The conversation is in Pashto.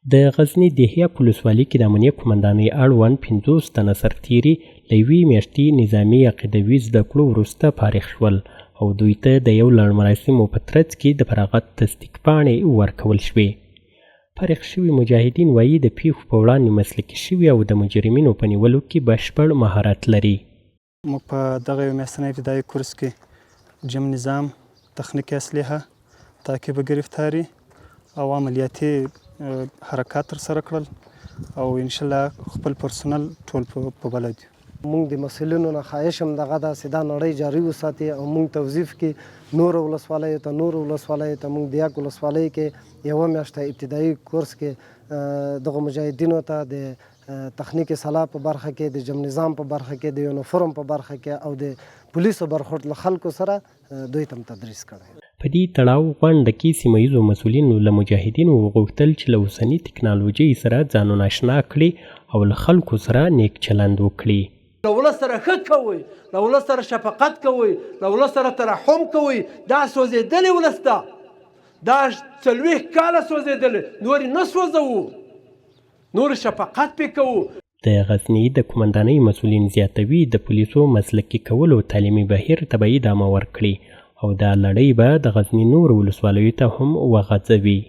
د غزني دهیه ولسوالۍ کې د امنیه قومندانۍ اړوند 50 تنه سرتیري له یوې میاشتې نظامي عقیدوي زده کړو وروسته فارغ شول او دوی ته د یو لړ مراسمو په ترڅ کې د فراغت تصدیق پاڼې ورکول شوې. فارغ شوي مجاهدین وایي د پیښو په وړاندې مسلکي شوي او د مجرمینو په نیولو کې بشپړ مهارت لري. موږ په دغه یو میاشتنی ابتدایي کورس کې جم نظام، تخنیکي اسلحه، تعقیب گرفتاری او عملیاتي حرکات ترسره کړل او انشاءالله خپل پرسونل ټول په بلد یو. موږ د مسؤلینو نه خواهش هم دغه داسې دا نړۍ جاري وساتي او موږ توظیف کې نور ولسوالیو ته موږ د یک ولسوالۍ کې یوه میاشته ابتدایي کورس کې دغه مجاهدینو ته د تخنیک اصلاح په برخه کې، د جم نظام په برخه کې، د یونیفورم په برخه کې او د پولیسو برخورد له خلکو سره دوی ته تدریس کړی. په دې تړاو غونډه کې سیمه ییزو مسؤلینو له مجاهدینو وغوښتل چې له اوسني ټکنالوژۍ سره ځانونه اشنا کړي او له خلکو سره نیک چلند وکړي. له ولس سره ښه کوئ، له ولس سره شفقت کوئ، له ولس سره ترحم کوئ. دا سوځېدلی ولس ده، دا 40 کاله سوځېدلی، نور یې نه سوځوو، نور شفقت پې کوو. د غزني د قومندانۍ مسؤلین زیاتوي د پولیسو مسلکي کولو تعلیمي بهیر ته به ادامه ورکړي او دا لړۍ به د غزني نورو ولسوالیو ته هم وغځوي.